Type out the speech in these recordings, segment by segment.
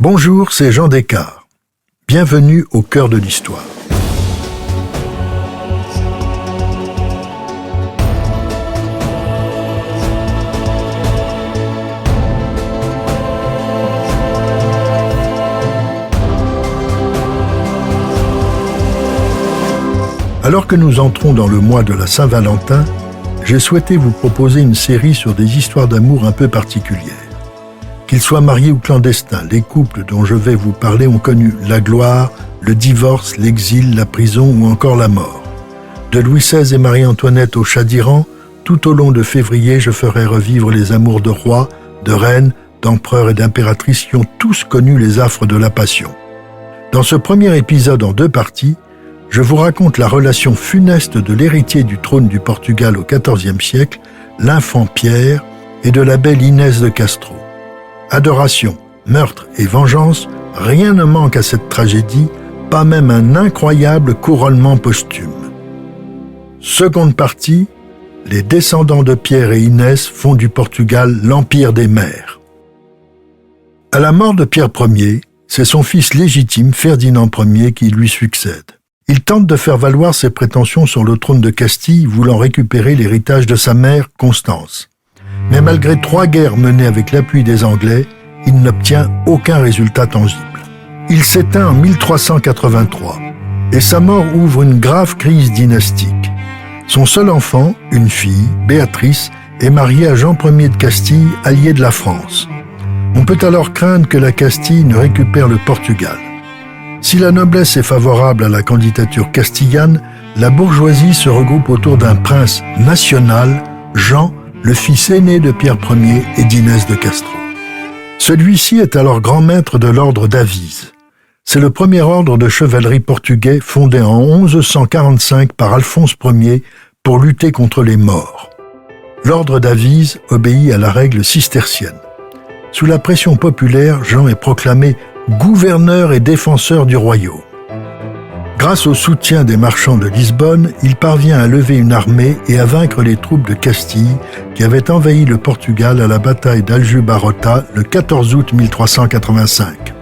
Bonjour, c'est Jean Descartes. Bienvenue au cœur de l'histoire. Alors que nous entrons dans le mois de la Saint-Valentin, j'ai souhaité vous proposer une série sur des histoires d'amour un peu particulières. Qu'ils soient mariés ou clandestins, les couples dont je vais vous parler ont connu la gloire, le divorce, l'exil, la prison ou encore la mort. De Louis XVI et Marie-Antoinette au Shah d'Iran, tout au long de février, je ferai revivre les amours de rois, de reines, d'empereurs et d'impératrices qui ont tous connu les affres de la passion. Dans ce premier épisode en 2 parties, je vous raconte la relation funeste de l'héritier du trône du Portugal au XIVe siècle, l'infant Pierre, et de la belle Inès de Castro. Adoration, meurtre et vengeance, rien ne manque à cette tragédie, pas même un incroyable couronnement posthume. Seconde partie, les descendants de Pierre et Inès font du Portugal l'empire des mers. À la mort de Pierre Ier, c'est son fils légitime, Ferdinand Ier, qui lui succède. Il tente de faire valoir ses prétentions sur le trône de Castille, voulant récupérer l'héritage de sa mère, Constance. Mais malgré 3 guerres menées avec l'appui des Anglais, il n'obtient aucun résultat tangible. Il s'éteint en 1383 et sa mort ouvre une grave crise dynastique. Son seul enfant, une fille, Béatrice, est mariée à Jean Ier de Castille, allié de la France. On peut alors craindre que la Castille ne récupère le Portugal. Si la noblesse est favorable à la candidature castillane, la bourgeoisie se regroupe autour d'un prince national, Jean, le fils aîné de Pierre Ier et d'Inès de Castro. Celui-ci est alors grand maître de l'ordre d'Avise. C'est le premier ordre de chevalerie portugais fondé en 1145 par Alphonse Ier pour lutter contre les Maures. L'ordre d'Avise obéit à la règle cistercienne. Sous la pression populaire, Jean est proclamé gouverneur et défenseur du royaume. Grâce au soutien des marchands de Lisbonne, il parvient à lever une armée et à vaincre les troupes de Castille qui avaient envahi le Portugal à la bataille d'Aljubarrota le 14 août 1385.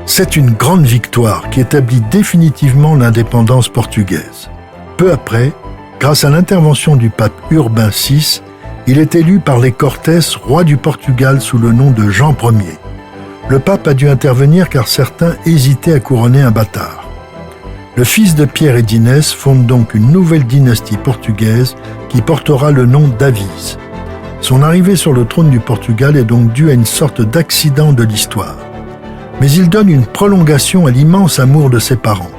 C'est une grande victoire qui établit définitivement l'indépendance portugaise. Peu après, grâce à l'intervention du pape Urbain VI, il est élu par les Cortés roi du Portugal sous le nom de Jean Ier. Le pape a dû intervenir car certains hésitaient à couronner un bâtard. Le fils de Pierre et d'Inès fonde donc une nouvelle dynastie portugaise qui portera le nom d'Avise. Son arrivée sur le trône du Portugal est donc due à une sorte d'accident de l'histoire. Mais il donne une prolongation à l'immense amour de ses parents.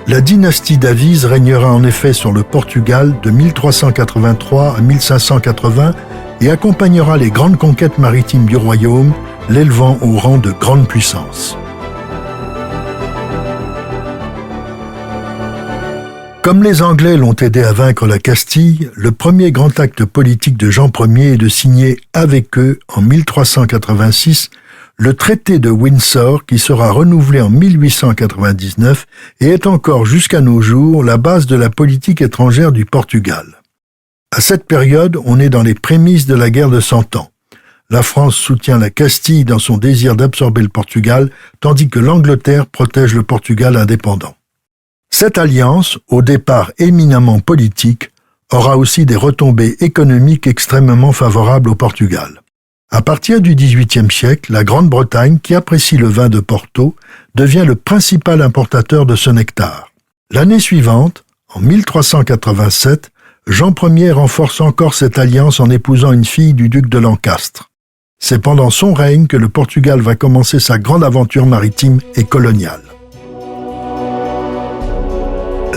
La dynastie d'Avise régnera en effet sur le Portugal de 1383 à 1580 et accompagnera les grandes conquêtes maritimes du royaume, l'élevant au rang de grande puissance. Comme les Anglais l'ont aidé à vaincre la Castille, le premier grand acte politique de Jean Ier est de signer avec eux, en 1386, le traité de Windsor qui sera renouvelé en 1899 et est encore jusqu'à nos jours la base de la politique étrangère du Portugal. À cette période, on est dans les prémices de la guerre de 100 ans. La France soutient la Castille dans son désir d'absorber le Portugal, tandis que l'Angleterre protège le Portugal indépendant. Cette alliance, au départ éminemment politique, aura aussi des retombées économiques extrêmement favorables au Portugal. À partir du XVIIIe siècle, la Grande-Bretagne, qui apprécie le vin de Porto, devient le principal importateur de ce nectar. L'année suivante, en 1387, Jean Ier renforce encore cette alliance en épousant une fille du duc de Lancastre. C'est pendant son règne que le Portugal va commencer sa grande aventure maritime et coloniale.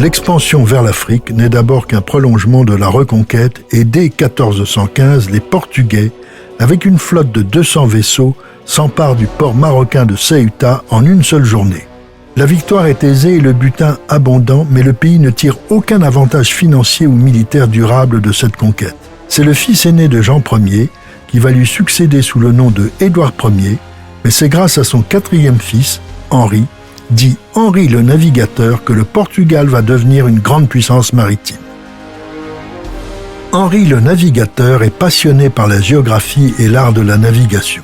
L'expansion vers l'Afrique n'est d'abord qu'un prolongement de la reconquête et dès 1415, les Portugais, avec une flotte de 200 vaisseaux, s'emparent du port marocain de Ceuta en une seule journée. La victoire est aisée et le butin abondant, mais le pays ne tire aucun avantage financier ou militaire durable de cette conquête. C'est le fils aîné de Jean Ier qui va lui succéder sous le nom de Édouard Ier, mais c'est grâce à son 4e fils, Henri, dit Henri le Navigateur, que le Portugal va devenir une grande puissance maritime. Henri le Navigateur est passionné par la géographie et l'art de la navigation.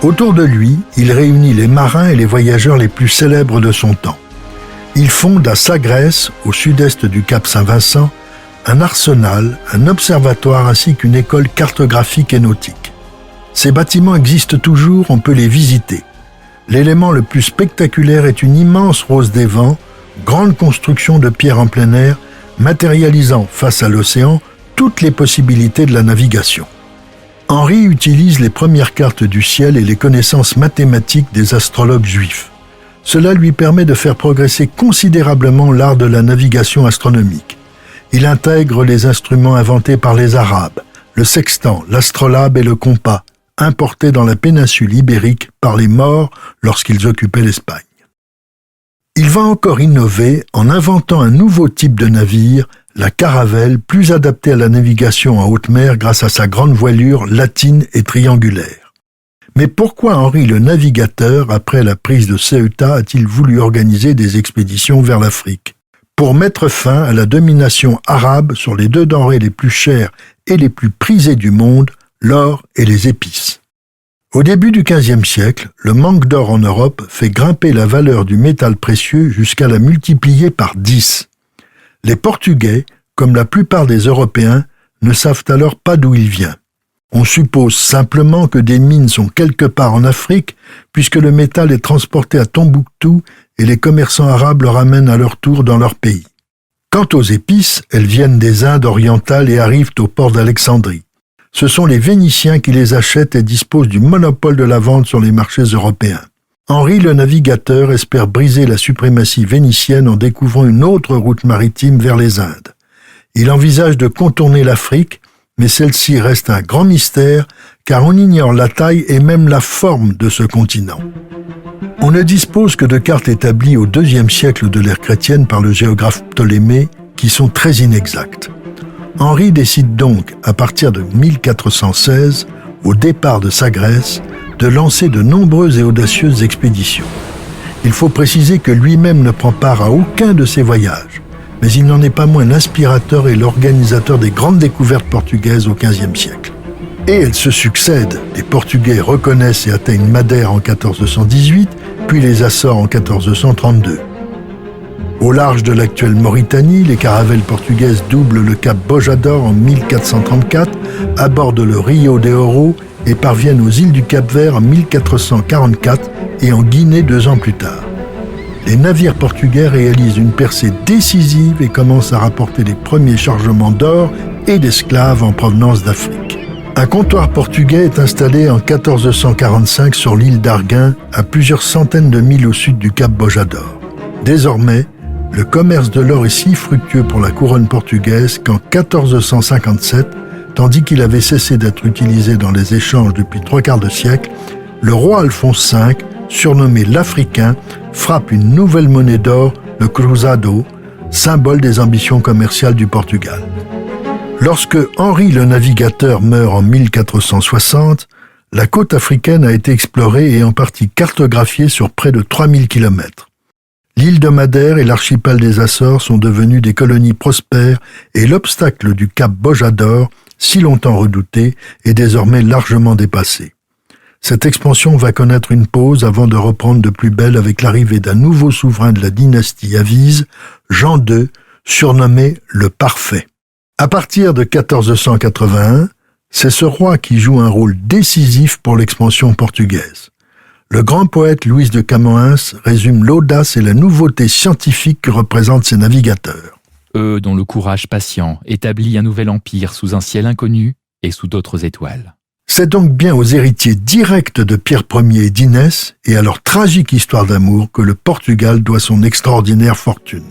Autour de lui, il réunit les marins et les voyageurs les plus célèbres de son temps. Il fonde à Sagres, au sud-est du Cap Saint-Vincent, un arsenal, un observatoire ainsi qu'une école cartographique et nautique. Ces bâtiments existent toujours, on peut les visiter. L'élément le plus spectaculaire est une immense rose des vents, grande construction de pierre en plein air, matérialisant, face à l'océan, toutes les possibilités de la navigation. Henri utilise les premières cartes du ciel et les connaissances mathématiques des astrologues juifs. Cela lui permet de faire progresser considérablement l'art de la navigation astronomique. Il intègre les instruments inventés par les Arabes, le sextant, l'astrolabe et le compas, importés dans la péninsule ibérique par les Maures lorsqu'ils occupaient l'Espagne. Il va encore innover en inventant un nouveau type de navire, la caravelle, plus adaptée à la navigation en haute mer grâce à sa grande voilure latine et triangulaire. Mais pourquoi Henri le Navigateur, après la prise de Ceuta, a-t-il voulu organiser des expéditions vers l'Afrique? Pour mettre fin à la domination arabe sur les deux denrées les plus chères et les plus prisées du monde, l'or et les épices. Au début du XVe siècle, le manque d'or en Europe fait grimper la valeur du métal précieux jusqu'à la multiplier par 10. Les Portugais, comme la plupart des Européens, ne savent alors pas d'où il vient. On suppose simplement que des mines sont quelque part en Afrique, puisque le métal est transporté à Tombouctou et les commerçants arabes le ramènent à leur tour dans leur pays. Quant aux épices, elles viennent des Indes orientales et arrivent au port d'Alexandrie. Ce sont les Vénitiens qui les achètent et disposent du monopole de la vente sur les marchés européens. Henri le Navigateur espère briser la suprématie vénitienne en découvrant une autre route maritime vers les Indes. Il envisage de contourner l'Afrique, mais celle-ci reste un grand mystère car on ignore la taille et même la forme de ce continent. On ne dispose que de cartes établies au IIe siècle de l'ère chrétienne par le géographe Ptolémée qui sont très inexactes. Henri décide donc, à partir de 1416, au départ de Sagres, de lancer de nombreuses et audacieuses expéditions. Il faut préciser que lui-même ne prend part à aucun de ces voyages, mais il n'en est pas moins l'inspirateur et l'organisateur des grandes découvertes portugaises au XVe siècle. Et elles se succèdent. Les Portugais reconnaissent et atteignent Madère en 1418, puis les Açores en 1432. Au large de l'actuelle Mauritanie, les caravelles portugaises doublent le cap Bojador en 1434, abordent le Rio de Oro et parviennent aux îles du Cap-Vert en 1444 et en Guinée 2 ans plus tard. Les navires portugais réalisent une percée décisive et commencent à rapporter les premiers chargements d'or et d'esclaves en provenance d'Afrique. Un comptoir portugais est installé en 1445 sur l'île d'Arguin, à plusieurs centaines de milles au sud du cap Bojador. Désormais, le commerce de l'or est si fructueux pour la couronne portugaise qu'en 1457, tandis qu'il avait cessé d'être utilisé dans les échanges depuis 3/4 de siècle, le roi Alphonse V, surnommé l'Africain, frappe une nouvelle monnaie d'or, le cruzado, symbole des ambitions commerciales du Portugal. Lorsque Henri le Navigateur meurt en 1460, la côte africaine a été explorée et en partie cartographiée sur près de 3000 km. L'île de Madère et l'archipel des Açores sont devenus des colonies prospères et l'obstacle du cap Bojador, si longtemps redouté, est désormais largement dépassé. Cette expansion va connaître une pause avant de reprendre de plus belle avec l'arrivée d'un nouveau souverain de la dynastie Avise, Jean II, surnommé le Parfait. À partir de 1481, c'est ce roi qui joue un rôle décisif pour l'expansion portugaise. Le grand poète Louis de Camoens résume l'audace et la nouveauté scientifique que représentent ces navigateurs. Eux dont le courage patient établit un nouvel empire sous un ciel inconnu et sous d'autres étoiles. C'est donc bien aux héritiers directs de Pierre Ier et d'Inès et à leur tragique histoire d'amour que le Portugal doit son extraordinaire fortune.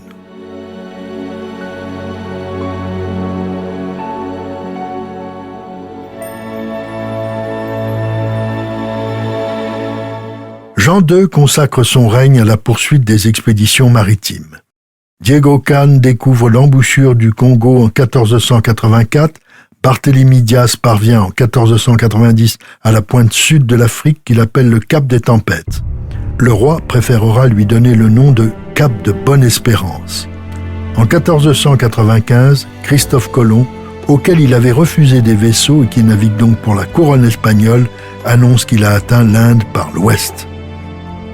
Jean II consacre son règne à la poursuite des expéditions maritimes. Diego Cane découvre l'embouchure du Congo en 1484, Barthélemy Dias parvient en 1490 à la pointe sud de l'Afrique qu'il appelle le Cap des Tempêtes. Le roi préférera lui donner le nom de Cap de Bonne-Espérance. En 1495, Christophe Colomb, auquel il avait refusé des vaisseaux et qui navigue donc pour la couronne espagnole, annonce qu'il a atteint l'Inde par l'ouest.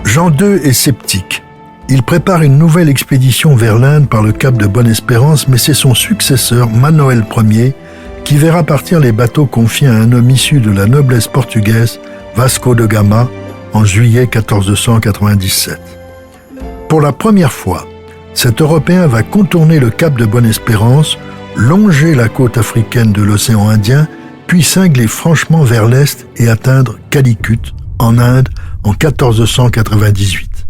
Jean II est sceptique. Il prépare une nouvelle expédition vers l'Inde par le cap de Bonne-Espérance, mais c'est son successeur, Manoel Ier, qui verra partir les bateaux confiés à un homme issu de la noblesse portugaise, Vasco de Gama, en juillet 1497. Pour la première fois, cet Européen va contourner le cap de Bonne-Espérance, longer la côte africaine de l'océan Indien, puis cingler franchement vers l'est et atteindre Calicut, en Inde, en 1498.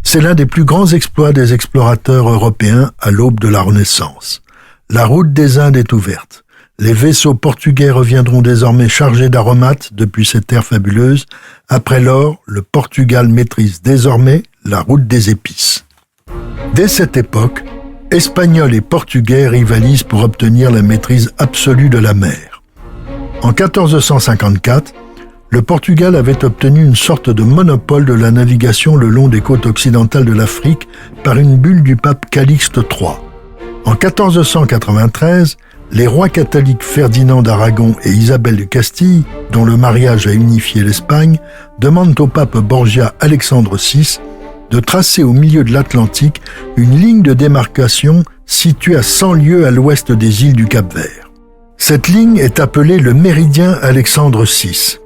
C'est l'un des plus grands exploits des explorateurs européens à l'aube de la Renaissance. La route des Indes est ouverte. Les vaisseaux portugais reviendront désormais chargés d'aromates depuis ces terres fabuleuses. Après l'or, le Portugal maîtrise désormais la route des épices. Dès cette époque, Espagnols et Portugais rivalisent pour obtenir la maîtrise absolue de la mer. En 1454, le Portugal avait obtenu une sorte de monopole de la navigation le long des côtes occidentales de l'Afrique par une bulle du pape Calixte III. En 1493, les rois catholiques Ferdinand d'Aragon et Isabelle de Castille, dont le mariage a unifié l'Espagne, demandent au pape Borgia Alexandre VI de tracer au milieu de l'Atlantique une ligne de démarcation située à 100 lieues à l'ouest des îles du Cap-Vert. Cette ligne est appelée le méridien Alexandre VI.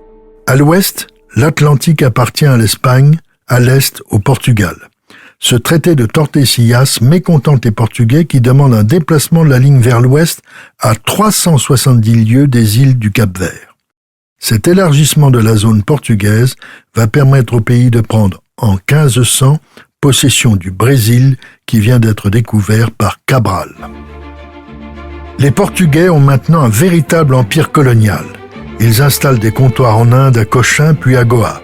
À l'ouest, l'Atlantique appartient à l'Espagne, à l'est au Portugal. Ce traité de Tordesillas mécontente les Portugais qui demandent un déplacement de la ligne vers l'ouest à 370 lieues des îles du Cap-Vert. Cet élargissement de la zone portugaise va permettre au pays de prendre en 1500 possession du Brésil qui vient d'être découvert par Cabral. Les Portugais ont maintenant un véritable empire colonial. Ils installent des comptoirs en Inde, à Cochin puis à Goa.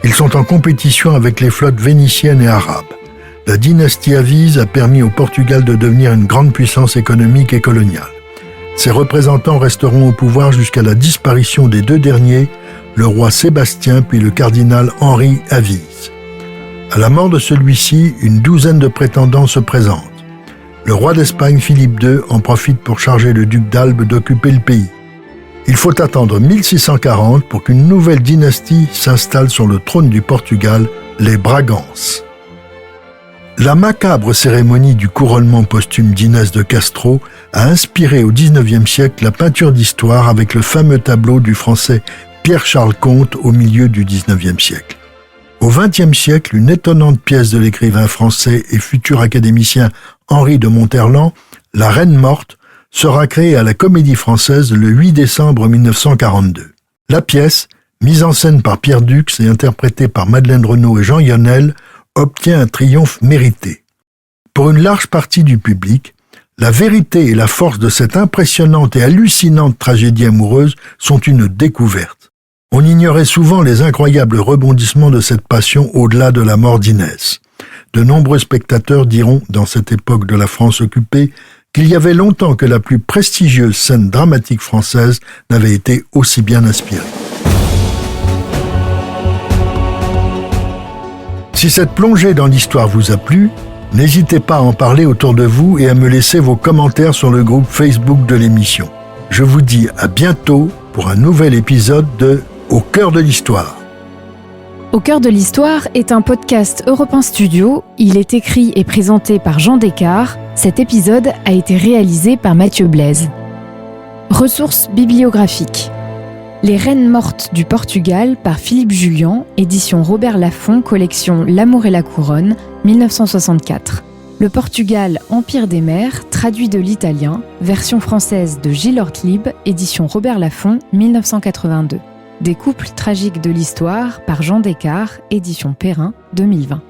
Ils sont en compétition avec les flottes vénitiennes et arabes. La dynastie Avise a permis au Portugal de devenir une grande puissance économique et coloniale. Ses représentants resteront au pouvoir jusqu'à la disparition des deux derniers, le roi Sébastien puis le cardinal Henri Avise. À la mort de celui-ci, une douzaine de prétendants se présentent. Le roi d'Espagne Philippe II en profite pour charger le duc d'Albe d'occuper le pays. Il faut attendre 1640 pour qu'une nouvelle dynastie s'installe sur le trône du Portugal, les Bragances. La macabre cérémonie du couronnement posthume d'Inès de Castro a inspiré au XIXe siècle la peinture d'histoire avec le fameux tableau du français Pierre-Charles Comte au milieu du XIXe siècle. Au XXe siècle, une étonnante pièce de l'écrivain français et futur académicien Henri de Monterland, La Reine morte, sera créée à la Comédie Française le 8 décembre 1942. La pièce, mise en scène par Pierre Dux et interprétée par Madeleine Renaud et Jean Yonel, obtient un triomphe mérité. Pour une large partie du public, la vérité et la force de cette impressionnante et hallucinante tragédie amoureuse sont une découverte. On ignorait souvent les incroyables rebondissements de cette passion au-delà de la mort d'Inès. De nombreux spectateurs diront, dans cette époque de la France occupée, qu'il y avait longtemps que la plus prestigieuse scène dramatique française n'avait été aussi bien inspirée. Si cette plongée dans l'histoire vous a plu, n'hésitez pas à en parler autour de vous et à me laisser vos commentaires sur le groupe Facebook de l'émission. Je vous dis à bientôt pour un nouvel épisode de Au cœur de l'histoire. Au cœur de l'histoire est un podcast Europe 1 Studio. Il est écrit et présenté par Jean Descartes. Cet épisode a été réalisé par Mathieu Blaise. Ressources bibliographiques. Les Reines mortes du Portugal par Philippe Julian, édition Robert Laffont, collection L'amour et la couronne, 1964. Le Portugal, Empire des mers, traduit de l'italien, version française de Gilles Ortlieb, édition Robert Laffont, 1982. Des couples tragiques de l'histoire par Jean Descartes, édition Perrin, 2020.